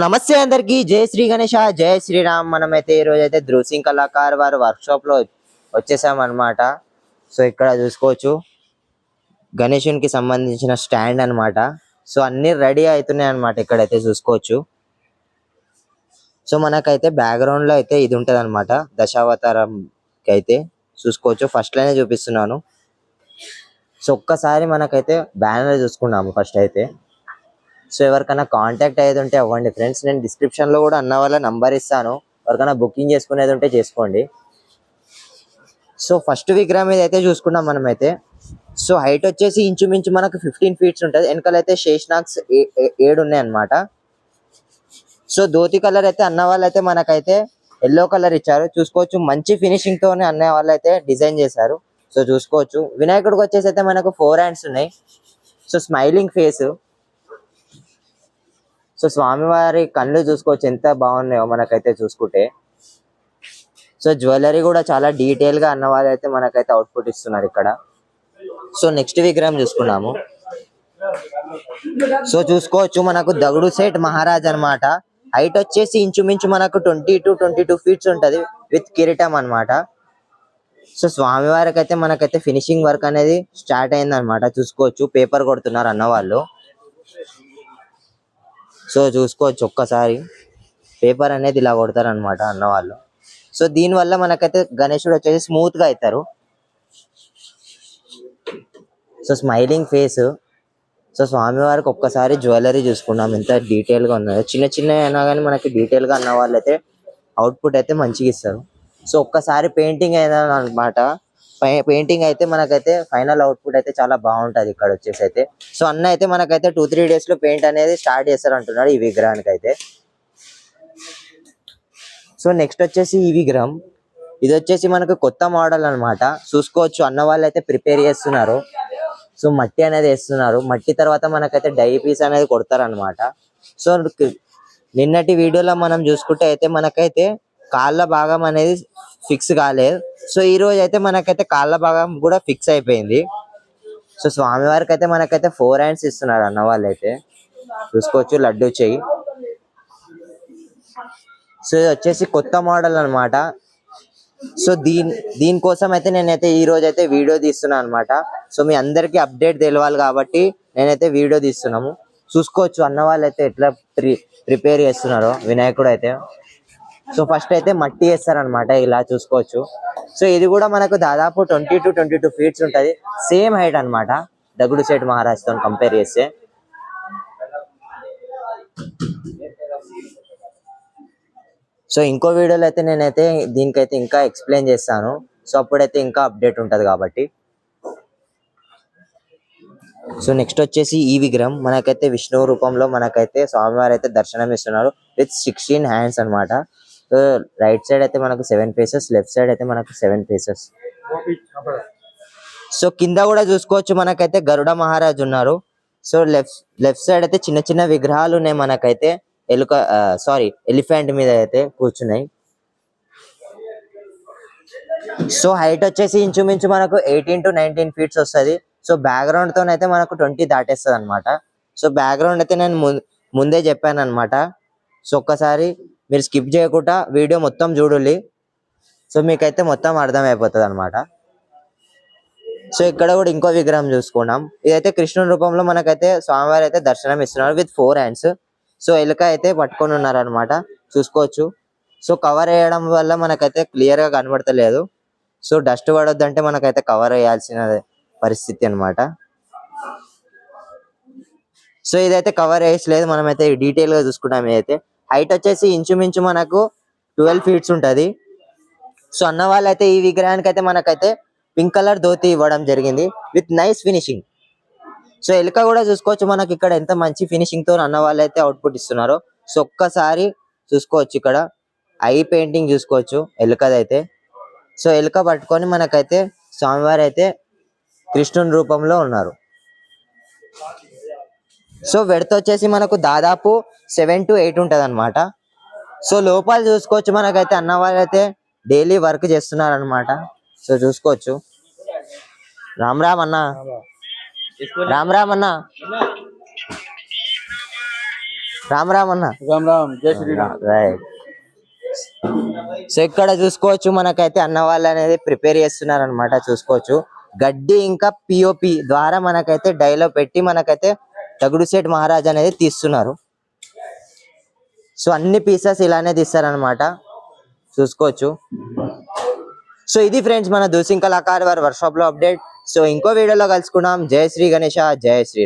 నమస్తే అందరికి జై శ్రీ గణేష జై శ్రీరామ్. మనమైతే ఈ రోజు అయితే ధృవ్ సింగ్ కళాకార్ వారు వర్క్ షాప్ లో వచ్చేసాం అనమాట. సో ఇక్కడ చూసుకోవచ్చు గణేశునికి సంబంధించిన స్టాండ్ అన్నమాట. సో అన్ని రెడీ అవుతున్నాయి అనమాట. ఇక్కడైతే చూసుకోవచ్చు. సో మనకైతే బ్యాక్గ్రౌండ్ లో అయితే ఇది ఉంటది అనమాట. దశావతారం అయితే చూసుకోవచ్చు. ఫస్ట్ లైనే చూపిస్తున్నాను. సో ఒక్కసారి మనకైతే బ్యానర్ చూసుకున్నాము ఫస్ట్ అయితే. సో ఎవరికైనా కాంటాక్ట్ అయ్యేది ఉంటే అవ్వండి ఫ్రెండ్స్. నేను డిస్క్రిప్షన్ లో కూడా అన్న వాళ్ళ నంబర్ ఇస్తాను. ఎవరికైనా బుకింగ్ చేసుకునేది ఉంటే చేసుకోండి. సో ఫస్ట్ విగ్రహం మీద అయితే చూసుకున్నాం మనమైతే. సో హైట్ వచ్చేసి ఇంచుమించు మనకు 15 ఫీట్స్ ఉంటుంది. వెనకాలైతే శేషనాగ్స్ 7 ఉన్నాయి అనమాట. సో ధోతి కలర్ అయితే అన్న వాళ్ళు అయితే మనకైతే ఎల్లో కలర్ ఇచ్చారు. చూసుకోవచ్చు మంచి ఫినిషింగ్ తోనే అన్న వాళ్ళు అయితే డిజైన్ చేశారు. సో చూసుకోవచ్చు వినాయకుడికి వచ్చేసి అయితే మనకు 4 హ్యాండ్స్ ఉన్నాయి. So smiling face. సో స్వామివారి కళ్ళు చూసుకోవచ్చు ఎంత బాగున్నాయో మనకైతే చూసుకుంటే. సో జ్యువెలరీ కూడా చాలా డీటెయిల్ గా అన్న వాళ్ళు అయితే మనకైతే అవుట్పుట్ ఇస్తున్నారు ఇక్కడ. సో నెక్స్ట్ విగ్రహం చూసుకున్నాము. సో చూసుకోవచ్చు మనకు దగుడు సేట్ మహారాజ్ అన్నమాట. హైట్ వచ్చేసి ఇంచుమించు మనకు 20 to 22 ఫీట్స్ ఉంటది విత్ కిరీటం అన్నమాట. సో స్వామివారికి అయితే మనకైతే ఫినిషింగ్ వర్క్ అనేది స్టార్ట్ అయింది అనమాట. చూసుకోవచ్చు పేపర్ కొడుతున్నారు అన్న వాళ్ళు. సో చూసుకోవచ్చు ఒక్కసారి పేపర్ అనేది ఇలా కొడతారు అనమాట అన్న వాళ్ళు. సో దీని వల్ల మనకైతే గణేశుడు వచ్చేసి స్మూత్ గా అవుతారు. So smiling face. సో స్వామివారికి ఒక్కసారి జ్యువెలరీ చూసుకున్నాం ఎంత డీటెయిల్ గా ఉన్నదో. చిన్న చిన్న అయినా కానీ మనకి డీటెయిల్ గా అన్న వాళ్ళు అయితే అవుట్పుట్ అయితే మంచిగా ఇస్తారు. సో ఒక్కసారి పెయింటింగ్ అయినా అనమాట. పెయింటింగ్ అయితే మనకైతే ఫైనల్ అవుట్పుట్ అయితే చాలా బాగుంటది ఇక్కడ వచ్చేసి అయితే. సో అన్న అయితే మనకైతే 2-3 డేస్ లో పెయింట్ అనేది స్టార్ట్ చేస్తారు అంటున్నాడు ఈ విగ్రహానికి అయితే. సో నెక్స్ట్ వచ్చేసి ఈ విగ్రహం. ఇది వచ్చేసి మనకు కొత్త మోడల్ అన్నమాట. చూసుకోవచ్చు అన్న వాళ్ళు అయితే ప్రిపేర్ చేస్తున్నారు. సో మట్టి అనేది వేస్తున్నారు. మట్టి తర్వాత మనకైతే డై పీస్ అనేది కొడతారు అనమాట. సో నిన్నటి వీడియోలో మనం చూసుకుంటే అయితే మనకైతే కాళ్ళ భాగం అనేది ఫిక్స్ కాలేదు. సో ఈ రోజు అయితే మనకైతే కాళ్ళ భాగం కూడా ఫిక్స్ అయిపోయింది. సో స్వామివారికి అయితే మనకైతే 4 హ్యాండ్స్ ఇస్తున్నారు అన్న వాళ్ళు అయితే. చూసుకోవచ్చు లడ్డు చెయ్యి. సో ఇది వచ్చేసి కొత్త మోడల్ అన్నమాట. సో దీనికోసం అయితే నేనైతే ఈ రోజు అయితే వీడియో తీస్తున్నాను అనమాట. సో మీ అందరికి అప్డేట్ తెలియాలి కాబట్టి నేనైతే వీడియో తీస్తున్నాము. చూసుకోవచ్చు అన్న వాళ్ళు అయితే ఎట్లా ప్రిపేర్ చేస్తున్నారో వినాయకుడు అయితే. సో ఫస్ట్ అయితే మట్టి వేస్తారనమాట ఇలా చూసుకోవచ్చు. సో ఇది కూడా మనకు దాదాపు 20 to 22 ఫీట్స్ ఉంటది. సేమ్ హైట్ అన్నమాట దగుడు సేట్ మహారాజ్ తో కంపేర్ చేస్తే. సో ఇంకో వీడియోలో అయితే నేనైతే దీనికైతే ఇంకా ఎక్స్ప్లెయిన్ చేస్తాను. సో అప్పుడైతే ఇంకా అప్డేట్ ఉంటది కాబట్టి. సో నెక్స్ట్ వచ్చేసి ఈ విగ్రహం మనకైతే విష్ణు రూపంలో మనకైతే స్వామివారు అయితే దర్శనం ఇస్తున్నారు విత్ 16 హ్యాండ్స్ అన్నమాట. సో రైట్ సైడ్ అయితే మనకు 7 ఫేసెస్, లెఫ్ట్ సైడ్ అయితే మనకు 7 ఫేసెస్. సో కింద కూడా చూసుకోవచ్చు మనకైతే గరుడ మహారాజ్ ఉన్నారు. సో లెఫ్ట్ సైడ్ అయితే చిన్న చిన్న విగ్రహాలు ఉన్నాయి మనకైతే. ఎలిఫెంట్ మీద అయితే కూర్చున్నాయి. సో హైట్ వచ్చేసి ఇంచుమించు మనకు 18 to 19 ఫీట్స్ వస్తుంది. సో బ్యాక్గ్రౌండ్ తోనైతే మనకు 20 దాటేస్తుంది అనమాట. సో బ్యాక్గ్రౌండ్ అయితే నేను ముందే చెప్పాను అనమాట. సో ఒక్కసారి మీరు స్కిప్ చేయకుండా వీడియో మొత్తం చూడాలి. సో మీకైతే మొత్తం అర్థం అయిపోతుంది అనమాట. సో ఇక్కడ కూడా ఇంకో విగ్రహం చూసుకున్నాం. ఇదైతే కృష్ణుని రూపంలో మనకైతే స్వామివారు అయితే దర్శనం ఇస్తున్నారు విత్ 4 హ్యాండ్స్. సో ఎలుక అయితే పట్టుకొని ఉన్నారు అనమాట. చూసుకోవచ్చు. సో కవర్ వేయడం వల్ల మనకైతే క్లియర్ గా కనబడతలేదు. సో డస్ట్ పడొద్దంటే మనకైతే కవర్ వేయాల్సిన పరిస్థితి అనమాట. సో ఇదైతే కవర్ వేయట్లేదు. మనమైతే డీటెయిల్ గా చూసుకున్నాం. ఇదైతే హైట్ వచ్చేసి ఇంచుమించు మనకు 12 ఫీట్స్ ఉంటది. సో అన్న వాళ్ళు అయితే ఈ విగ్రహానికి అయితే మనకైతే పింక్ కలర్ ధోతి ఇవ్వడం జరిగింది విత్ నైస్ ఫినిషింగ్. సో ఎలుక కూడా చూసుకోవచ్చు మనకి ఇక్కడ ఎంత మంచి ఫినిషింగ్ తో అన్న వాళ్ళు అయితే అవుట్పుట్ ఇస్తున్నారు. సో ఒక్కసారి చూసుకోవచ్చు ఇక్కడ ఐ పెయింటింగ్ చూసుకోవచ్చు ఎలుకదైతే. సో ఎలుక పట్టుకొని మనకైతే స్వామివారు అయితే కృష్ణుని రూపంలో ఉన్నారు. సో వెడత వచ్చేసి మనకు దాదాపు 7 to 8 ఉంటది అనమాట. సో లోపల చూసుకోవచ్చు మనకైతే అన్న వాళ్ళు అయితే డైలీ వర్క్ చేస్తున్నారు అనమాట. సో చూసుకోవచ్చు. రామ్ రామ్ అన్న, రామ్ రామ్ అన్న. రామ్ రామ్ అన్న. రామ్ రామ్, జై శ్రీరామ్. రైట్. సో ఇక్కడ చూసుకోవచ్చు మనకైతే అన్న వాళ్ళు అనేది ప్రిపేర్ చేస్తున్నారు అనమాట. చూసుకోవచ్చు గడ్డి ఇంకా పిఓపి ద్వారా మనకైతే డైలో పెట్టి మనకైతే తగుడు సేట్ మహారాజ్ అనేది తీస్తున్నారు. సో అన్ని పీసెస్ ఇలానే తీస్తారనమాట, చూసుకోవచ్చు. సో ఇది ఫ్రెండ్స్ మన దూసింగ్ కళాకార్ వారి వర్క్షాప్ లో అప్డేట్. సో ఇంకో వీడియోలో కలుసుకుందాం. జై శ్రీ గణేష, జై శ్రీరామ్.